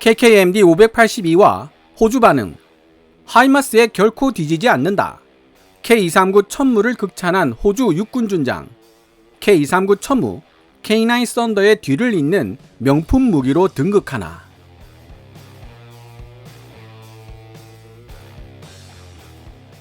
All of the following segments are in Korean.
KKMD 582와 호주 반응. 하이마스에 결코 뒤지지 않는다. K239 천무를 극찬한 호주 육군 준장. K239 천무, K9 썬더의 뒤를 잇는 명품 무기로 등극하나.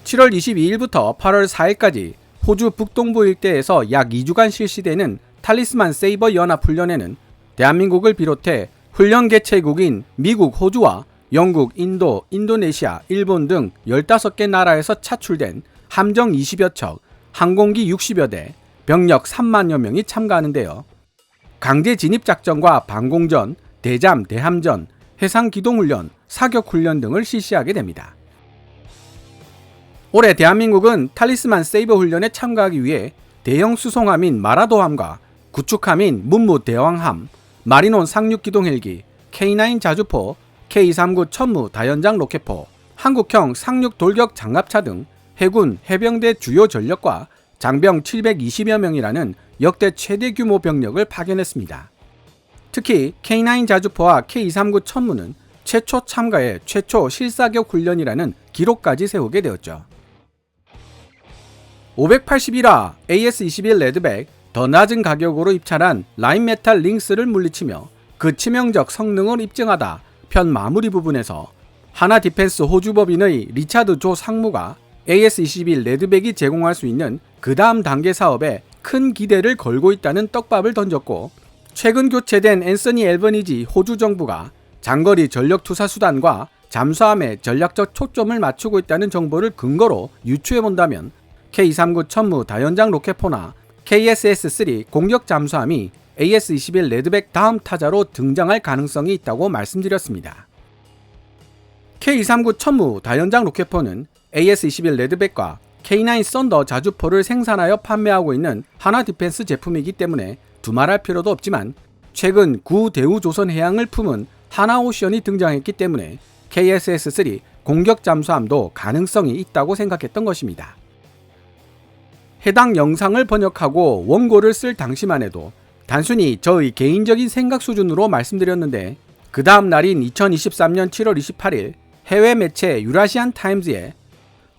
(7월 22일부터) (8월 4일까지) 호주 북동부 일대에서 약 2주간 실시되는 탈리스만 세이버 연합훈련에는 대한민국을 비롯해 훈련 개최국인 미국, 호주와 영국, 인도, 인도네시아, 일본 등 15개 나라에서 차출된 함정 20여 척, 항공기 60여 대, 병력 3만여 명이 참가하는데요. 강제 진입작전과 방공전, 대잠, 대함전, 해상기동훈련, 사격훈련 등을 실시하게 됩니다. 올해 대한민국은 탈리스만 세이버 훈련에 참가하기 위해 대형 수송함인 마라도함과 구축함인 문무대왕함, 마리논 상륙기동 헬기, K9 자주포, K239 천무 다연장 로켓포, 한국형 상륙 돌격 장갑차 등 해군, 해병대 주요 전력과 장병 720여 명이라는 역대 최대 규모 병력을 파견했습니다. 특히 K9 자주포와 K239 천무는 최초 참가에 최초 실사격 훈련이라는 기록까지 세우게 되었죠. 581화 AS-21 레드백 더 낮은 가격으로 입찰한 라인메탈 링스를 물리치며 그 치명적 성능을 입증하다 편 마무리 부분에서 하나디펜스 호주법인의 리차드 조 상무가 AS-21 레드백이 제공할 수 있는 그 다음 단계 사업에 큰 기대를 걸고 있다는 떡밥을 던졌고, 최근 교체된 앤서니 앨버니지 호주 정부가 장거리 전력 투사 수단과 잠수함에 전략적 초점을 맞추고 있다는 정보를 근거로 유추해본다면 K239 천무 다연장 로켓포나 KSS-3 공격 잠수함이 AS-21 레드백 다음 타자로 등장할 가능성이 있다고 말씀드렸습니다. K239 천무 다연장 로켓포는 AS-21 레드백과 K9 썬더 자주포를 생산하여 판매하고 있는 하나디펜스 제품이기 때문에 두말할 필요도 없지만, 최근 구 대우조선해양을 품은 하나오션이 등장했기 때문에 KSS-3 공격 잠수함도 가능성이 있다고 생각했던 것입니다. 해당 영상을 번역하고 원고를 쓸 당시만 해도 단순히 저의 개인적인 생각 수준으로 말씀드렸는데, 그 다음 날인 2023년 7월 28일 해외 매체 유라시안 타임즈에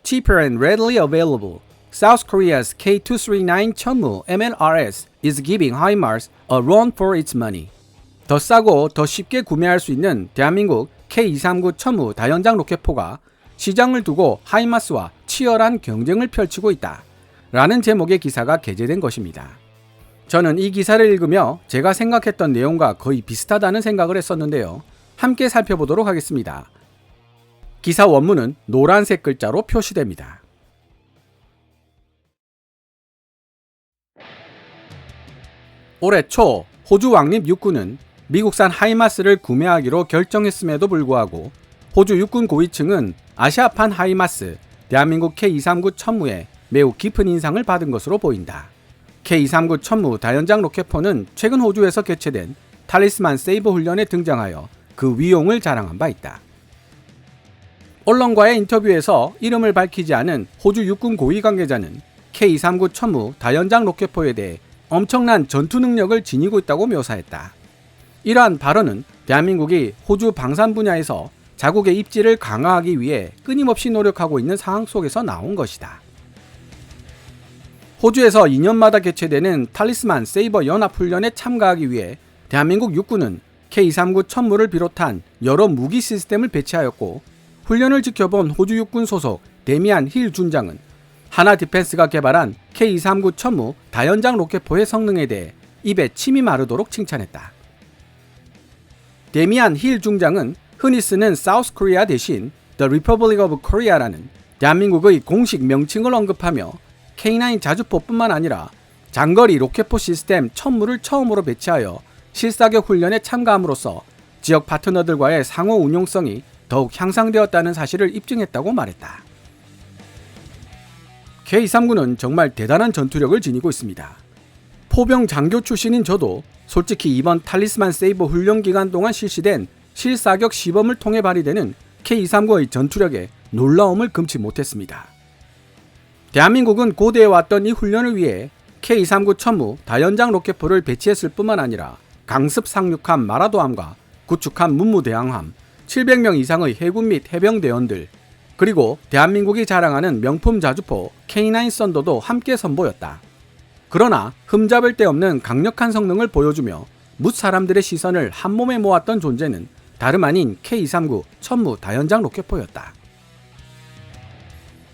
Cheaper and readily available, South Korea's K239 천무 MLRS is giving HIMARS a run for its money. 더 싸고 더 쉽게 구매할 수 있는 대한민국 K239 천무 다연장 로켓포가 시장을 두고 하이마스와 치열한 경쟁을 펼치고 있다 라는 제목의 기사가 게재된 것입니다. 저는 이 기사를 읽으며 제가 생각했던 내용과 거의 비슷하다는 생각을 했었는데요. 함께 살펴보도록 하겠습니다. 기사 원문은 노란색 글자로 표시됩니다. 올해 초 호주 왕립 육군은 미국산 하이마스를 구매하기로 결정했음에도 불구하고 호주 육군 고위층은 아시아판 하이마스, 대한민국 K239 천무에 매우 깊은 인상을 받은 것으로 보인다. K239 천무 다연장 로켓포는 최근 호주에서 개최된 탈리스만 세이버 훈련에 등장하여 그 위용을 자랑한 바 있다. 언론과의 인터뷰에서 이름을 밝히지 않은 호주 육군 고위 관계자는 K239 천무 다연장 로켓포에 대해 엄청난 전투 능력을 지니고 있다고 묘사했다. 이러한 발언은 대한민국이 호주 방산 분야에서 자국의 입지를 강화하기 위해 끊임없이 노력하고 있는 상황 속에서 나온 것이다. 호주에서 2년마다 개최되는 탈리스만 세이버 연합훈련에 참가하기 위해 대한민국 육군은 K239 천무를 비롯한 여러 무기 시스템을 배치하였고, 훈련을 지켜본 호주 육군 소속 데미안 힐 준장은 하나디펜스가 개발한 K239 천무 다연장 로켓포의 성능에 대해 입에 침이 마르도록 칭찬했다. 데미안 힐 중장은 흔히 쓰는 사우스 코리아 대신 The Republic of Korea라는 대한민국의 공식 명칭을 언급하며 K9 자주포뿐만 아니라 장거리 로켓포 시스템 천무를 처음으로 배치하여 실사격 훈련에 참가함으로써 지역 파트너들과의 상호 운용성이 더욱 향상되었다는 사실을 입증했다고 말했다. K239는 정말 대단한 전투력을 지니고 있습니다. 포병 장교 출신인 저도 솔직히 이번 탈리스만 세이버 훈련 기간 동안 실시된 실사격 시범을 통해 발휘되는 K239의 전투력에 놀라움을 금치 못했습니다. 대한민국은 고대해왔던 이 훈련을 위해 K239 천무 다연장 로켓포를 배치했을 뿐만 아니라 강습 상륙함 마라도함과 구축한 문무대항함, 700명 이상의 해군 및 해병대원들, 그리고 대한민국이 자랑하는 명품 자주포 K9 썬더도 함께 선보였다. 그러나 흠잡을 데 없는 강력한 성능을 보여주며 뭇 사람들의 시선을 한몸에 모았던 존재는 다름 아닌 K239 천무 다연장 로켓포였다.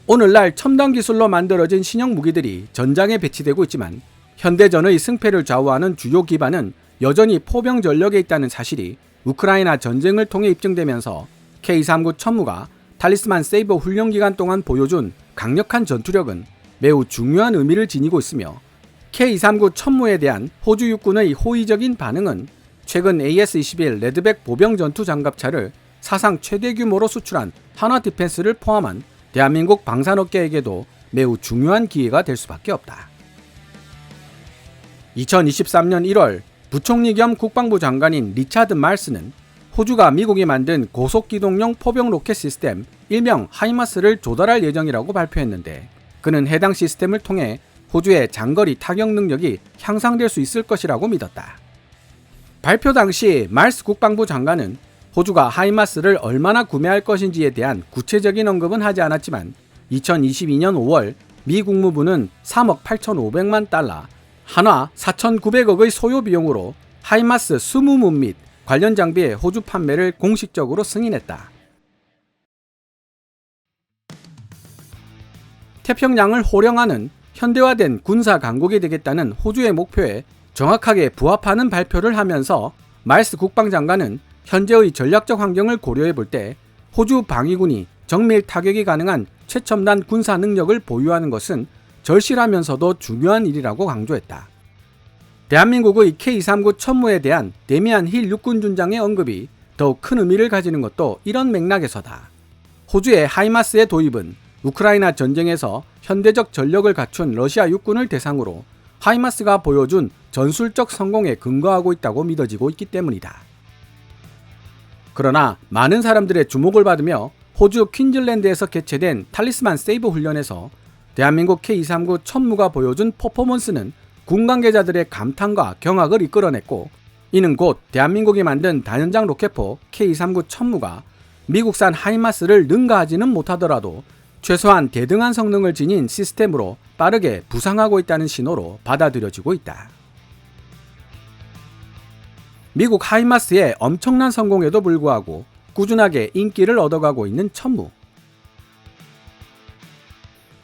오늘날 첨단 기술로 만들어진 신형 무기들이 전장에 배치되고 있지만 현대전의 승패를 좌우하는 주요 기반은 여전히 포병 전력에 있다는 사실이 우크라이나 전쟁을 통해 입증되면서 K239 천무가 탈리스만 세이버 훈련 기간 동안 보여준 강력한 전투력은 매우 중요한 의미를 지니고 있으며 K239 천무에 대한 호주 육군의 호의적인 반응은 최근 AS-21 레드백 보병 전투 장갑차를 사상 최대 규모로 수출한 한화 디펜스를 포함한 대한민국 방산업계에게도 매우 중요한 기회가 될 수밖에 없다. 2023년 1월 부총리 겸 국방부 장관인 리차드 말스는 호주가 미국이 만든 고속기동용 포병 로켓 시스템 일명 하이마스를 조달할 예정이라고 발표했는데 그는 해당 시스템을 통해 호주의 장거리 타격 능력이 향상될 수 있을 것이라고 믿었다. 발표 당시 말스 국방부 장관은 호주가 하이마스를 얼마나 구매할 것인지에 대한 구체적인 언급은 하지 않았지만 2022년 5월 미 국무부는 3억 8,500만 달러, 한화 4,900억의 소요 비용으로 하이마스 20문 및 관련 장비의 호주 판매를 공식적으로 승인했다. 태평양을 호령하는 현대화된 군사 강국이 되겠다는 호주의 목표에 정확하게 부합하는 발표를 하면서 말스 국방장관은 현재의 전략적 환경을 고려해 볼 때 호주 방위군이 정밀 타격이 가능한 최첨단 군사 능력을 보유하는 것은 절실하면서도 중요한 일이라고 강조했다. 대한민국의 K239 천무에 대한 데미안 힐 육군준장의 언급이 더욱 큰 의미를 가지는 것도 이런 맥락에서다. 호주의 하이마스의 도입은 우크라이나 전쟁에서 현대적 전력을 갖춘 러시아 육군을 대상으로 하이마스가 보여준 전술적 성공에 근거하고 있다고 믿어지고 있기 때문이다. 그러나 많은 사람들의 주목을 받으며 호주 퀸즐랜드에서 개최된 탈리스만 세이버 훈련에서 대한민국 K239 천무가 보여준 퍼포먼스는 군 관계자들의 감탄과 경악을 이끌어냈고 이는 곧 대한민국이 만든 다연장 로켓포 K239 천무가 미국산 하이마스를 능가하지는 못하더라도 최소한 대등한 성능을 지닌 시스템으로 빠르게 부상하고 있다는 신호로 받아들여지고 있다. 미국 하이마스의 엄청난 성공에도 불구하고 꾸준하게 인기를 얻어가고 있는 천무.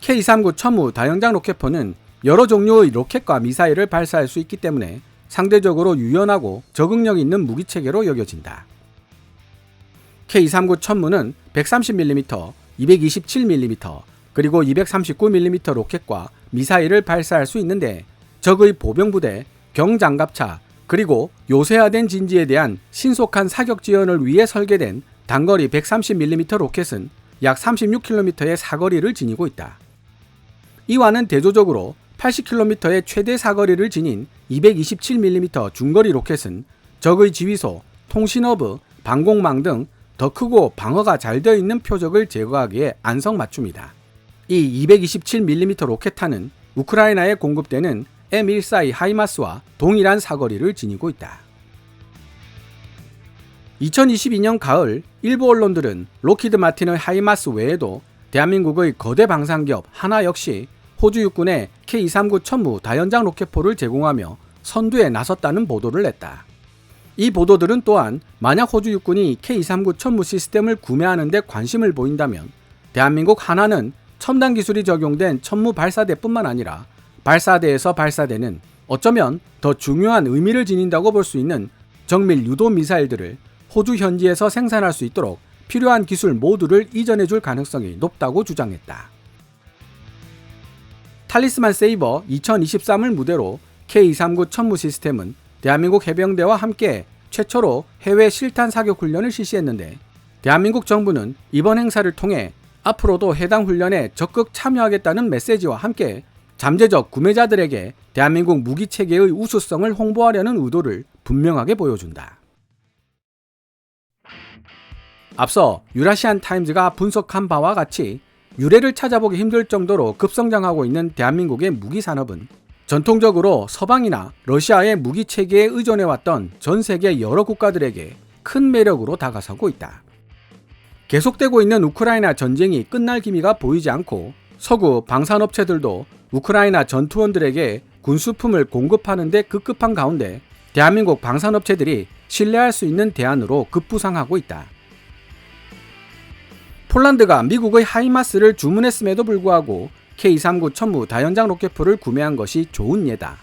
K239 천무 다연장 로켓포는 여러 종류의 로켓과 미사일을 발사할 수 있기 때문에 상대적으로 유연하고 적응력 있는 무기체계로 여겨진다. K239 천무는 130mm, 227mm, 그리고 239mm 로켓과 미사일을 발사할 수 있는데 적의 보병부대, 경장갑차, 그리고 요새화된 진지에 대한 신속한 사격 지원을 위해 설계된 단거리 130mm 로켓은 약 36km의 사거리를 지니고 있다. 이와는 대조적으로 80km의 최대 사거리를 지닌 227mm 중거리 로켓은 적의 지휘소, 통신허브, 방공망 등 더 크고 방어가 잘 되어 있는 표적을 제거하기에 안성맞춤이다. 이 227mm 로켓탄은 우크라이나에 공급되는 M142 하이마스와 동일한 사거리를 지니고 있다. 2022년 가을 일부 언론들은 로키드 마틴의 하이마스 외에도 대한민국의 거대 방산기업 한화 역시 호주 육군에 K239 천무 다연장 로켓포를 제공하며 선두에 나섰다는 보도를 냈다. 이 보도들은 또한 만약 호주 육군이 K239 천무 시스템을 구매하는 데 관심을 보인다면 대한민국 한화는 첨단 기술이 적용된 천무 발사대뿐만 아니라 발사대에서 발사되는 어쩌면 더 중요한 의미를 지닌다고 볼 수 있는 정밀 유도 미사일들을 호주 현지에서 생산할 수 있도록 필요한 기술 모두를 이전해 줄 가능성이 높다고 주장했다. 탈리스만 세이버 2023을 무대로 K239 천무 시스템은 대한민국 해병대와 함께 최초로 해외 실탄 사격 훈련을 실시했는데 대한민국 정부는 이번 행사를 통해 앞으로도 해당 훈련에 적극 참여하겠다는 메시지와 함께 잠재적 구매자들에게 대한민국 무기체계의 우수성을 홍보하려는 의도를 분명하게 보여준다. 앞서 유라시안 타임즈가 분석한 바와 같이 유래를 찾아보기 힘들 정도로 급성장하고 있는 대한민국의 무기 산업은 전통적으로 서방이나 러시아의 무기 체계에 의존해왔던 전 세계 여러 국가들에게 큰 매력으로 다가서고 있다. 계속되고 있는 우크라이나 전쟁이 끝날 기미가 보이지 않고 서구 방산업체들도 우크라이나 전투원들에게 군수품을 공급하는 데 급급한 가운데 대한민국 방산업체들이 신뢰할 수 있는 대안으로 급부상하고 있다. 폴란드가 미국의 하이마스를 주문했음에도 불구하고 K-239 천무 다연장 로켓포를 구매한 것이 좋은 예다.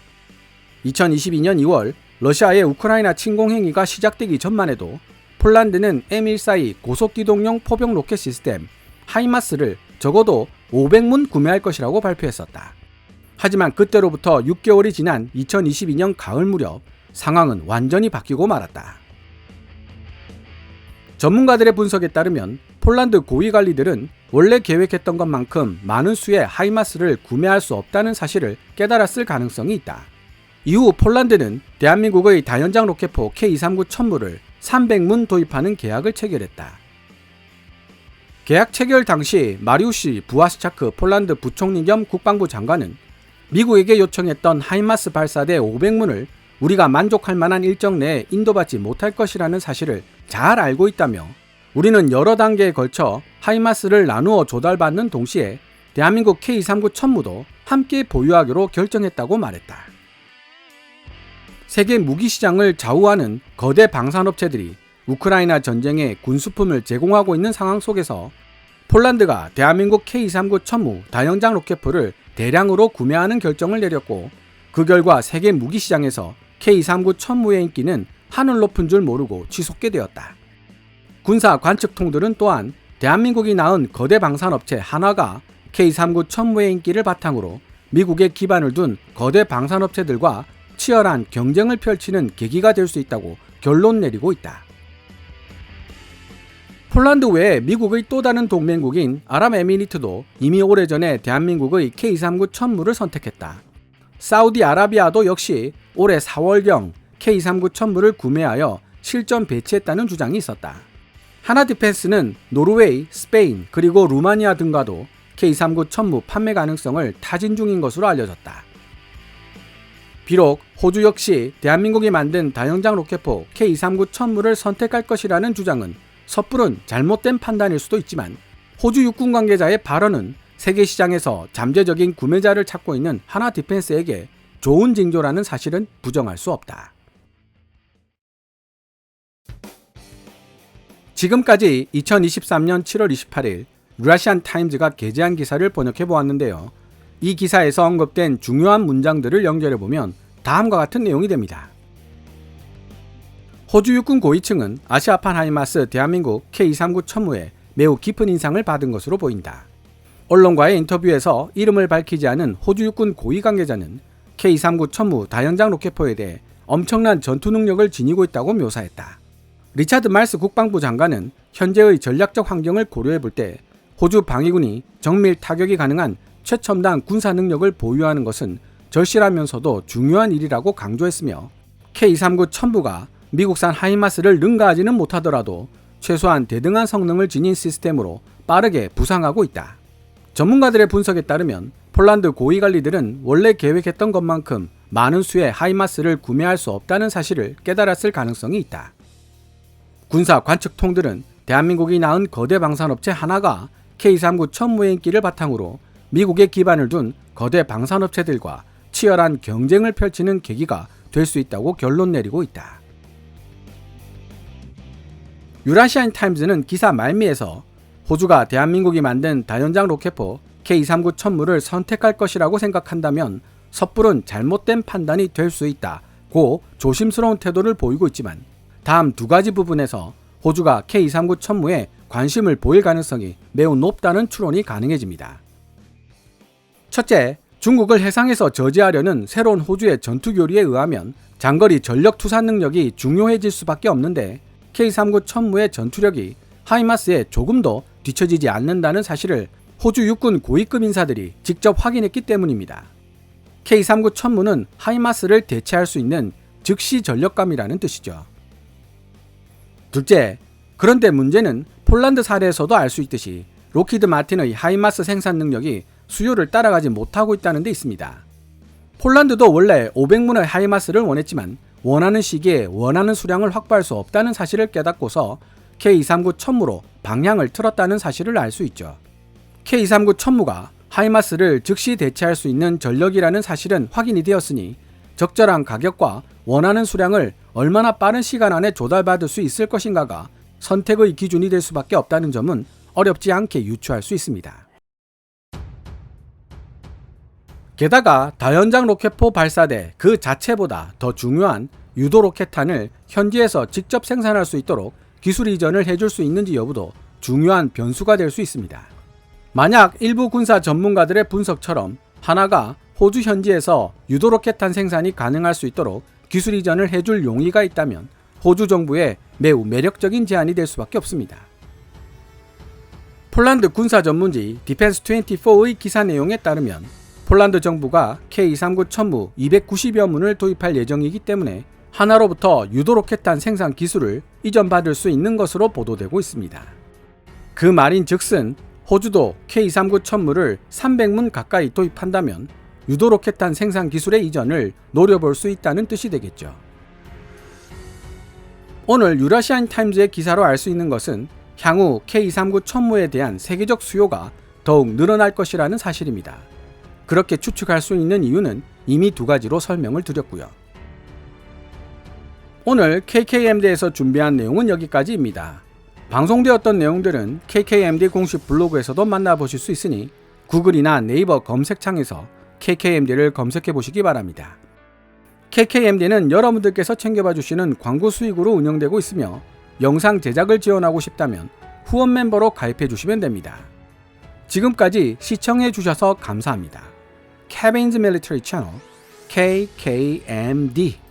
2022년 2월 러시아의 우크라이나 침공 행위가 시작되기 전만 해도 폴란드는 M142 고속기동용 포병 로켓 시스템 하이마스를 적어도 500문 구매할 것이라고 발표했었다. 하지만 그때로부터 6개월이 지난 2022년 가을 무렵 상황은 완전히 바뀌고 말았다. 전문가들의 분석에 따르면 폴란드 고위관리들은 원래 계획했던 것만큼 많은 수의 하이마스를 구매할 수 없다는 사실을 깨달았을 가능성이 있다. 이후 폴란드는 대한민국의 다연장 로켓포 K-239 천무를 300문 도입하는 계약을 체결했다. 계약 체결 당시 마리우시 부아스차크 폴란드 부총리 겸 국방부 장관은 미국에게 요청했던 하이마스 발사대 500문을 우리가 만족할 만한 일정 내에 인도받지 못할 것이라는 사실을 잘 알고 있다며 우리는 여러 단계에 걸쳐 하이마스를 나누어 조달받는 동시에 대한민국 K-239 천무도 함께 보유하기로 결정했다고 말했다. 세계 무기시장을 좌우하는 거대 방산업체들이 우크라이나 전쟁에 군수품을 제공하고 있는 상황 속에서 폴란드가 대한민국 K-239 천무 다연장 로켓포를 대량으로 구매하는 결정을 내렸고 그 결과 세계 무기시장에서 K-239 천무의 인기는 하늘 높은 줄 모르고 치솟게 되었다. 군사 관측통들은 또한 대한민국이 낳은 거대 방산업체 한화가 K-239 천무의 인기를 바탕으로 미국에 기반을 둔 거대 방산업체들과 치열한 경쟁을 펼치는 계기가 될 수 있다고 결론 내리고 있다. 폴란드 외에 미국의 또 다른 동맹국인 아랍에미리트도 이미 오래전에 대한민국의 K-239 천무를 선택했다. 사우디아라비아도 역시 올해 4월경 K-239 천무를 구매하여 실전 배치했다는 주장이 있었다. 하나디펜스는 노르웨이, 스페인, 그리고 루마니아 등과도 K-239 천무 판매 가능성을 타진 중인 것으로 알려졌다. 비록 호주 역시 대한민국이 만든 다연장 로켓포 K-239 천무를 선택할 것이라는 주장은 섣부른 잘못된 판단일 수도 있지만 호주 육군 관계자의 발언은 세계 시장에서 잠재적인 구매자를 찾고 있는 하나디펜스에게 좋은 징조라는 사실은 부정할 수 없다. 지금까지 2023년 7월 28일 러시안 타임즈가 게재한 기사를 번역해 보았는데요. 이 기사에서 언급된 중요한 문장들을 연결해 보면 다음과 같은 내용이 됩니다. 호주 육군 고위층은 아시아판 하이마스 대한민국 K-239 천무에 매우 깊은 인상을 받은 것으로 보인다. 언론과의 인터뷰에서 이름을 밝히지 않은 호주 육군 고위 관계자는 K-239 천무 다연장 로켓포에 대해 엄청난 전투 능력을 지니고 있다고 묘사했다. 리차드 말스 국방부 장관은 현재의 전략적 환경을 고려해 볼 때 호주 방위군이 정밀 타격이 가능한 최첨단 군사 능력을 보유하는 것은 절실하면서도 중요한 일이라고 강조했으며 K-239 천무가 미국산 하이마스를 능가하지는 못하더라도 최소한 대등한 성능을 지닌 시스템으로 빠르게 부상하고 있다. 전문가들의 분석에 따르면 폴란드 고위관리들은 원래 계획했던 것만큼 많은 수의 하이마스를 구매할 수 없다는 사실을 깨달았을 가능성이 있다. 군사 관측통들은 대한민국이 낳은 거대 방산업체 하나가 K-239 천무의 인기를 바탕으로 미국에 기반을 둔 거대 방산업체들과 치열한 경쟁을 펼치는 계기가 될 수 있다고 결론 내리고 있다. 유라시안 타임즈는 기사 말미에서 호주가 대한민국이 만든 다연장 로켓포 K-239 천무를 선택할 것이라고 생각한다면 섣부른 잘못된 판단이 될 수 있다고 조심스러운 태도를 보이고 있지만 다음 두 가지 부분에서 호주가 K-239 천무에 관심을 보일 가능성이 매우 높다는 추론이 가능해집니다. 첫째, 중국을 해상에서 저지하려는 새로운 호주의 전투교리에 의하면 장거리 전력 투사 능력이 중요해질 수밖에 없는데 K-239 천무의 전투력이 하이마스에 조금도 뒤처지지 않는다는 사실을 호주 육군 고위급 인사들이 직접 확인했기 때문입니다. K-239 천무는 하이마스를 대체할 수 있는 즉시 전력감이라는 뜻이죠. 둘째, 그런데 문제는 폴란드 사례에서도 알 수 있듯이 록히드 마틴의 하이마스 생산 능력이 수요를 따라가지 못하고 있다는 데 있습니다. 폴란드도 원래 500문의 하이마스를 원했지만 원하는 시기에 원하는 수량을 확보할 수 없다는 사실을 깨닫고서 K239 천무로 방향을 틀었다는 사실을 알 수 있죠. K239 천무가 하이마스를 즉시 대체할 수 있는 전력이라는 사실은 확인이 되었으니 적절한 가격과 원하는 수량을 얼마나 빠른 시간 안에 조달받을 수 있을 것인가가 선택의 기준이 될 수밖에 없다는 점은 어렵지 않게 유추할 수 있습니다. 게다가 다연장 로켓포 발사대 그 자체보다 더 중요한 유도 로켓탄을 현지에서 직접 생산할 수 있도록 기술 이전을 해줄 수 있는지 여부도 중요한 변수가 될 수 있습니다. 만약 일부 군사 전문가들의 분석처럼 하나가 호주 현지에서 유도 로켓탄 생산이 가능할 수 있도록 기술 이전을 해줄 용의가 있다면 호주 정부에 매우 매력적인 제안이 될 수밖에 없습니다. 폴란드 군사 전문지 디펜스24의 기사 내용에 따르면 폴란드 정부가 K239 천무 290여 문을 도입할 예정이기 때문에 하나로부터 유도 로켓탄 생산 기술을 이전받을 수 있는 것으로 보도되고 있습니다. 그 말인 즉슨 호주도 K239 천무를 300문 가까이 도입한다면 유도 로켓탄 생산 기술의 이전을 노려볼 수 있다는 뜻이 되겠죠. 오늘 유라시안 타임즈의 기사로 알 수 있는 것은 향후 K239 천무에 대한 세계적 수요가 더욱 늘어날 것이라는 사실입니다. 그렇게 추측할 수 있는 이유는 이미 두 가지로 설명을 드렸고요. 오늘 KKMD에서 준비한 내용은 여기까지입니다. 방송되었던 내용들은 KKMD 공식 블로그에서도 만나보실 수 있으니 구글이나 네이버 검색창에서 KKMD를 검색해 보시기 바랍니다. KKMD는 여러분들께서 챙겨봐 주시는 광고 수익으로 운영되고 있으며 영상 제작을 지원하고 싶다면 후원 멤버로 가입해 주시면 됩니다. 지금까지 시청해 주셔서 감사합니다. Kevin's Military Channel KKMD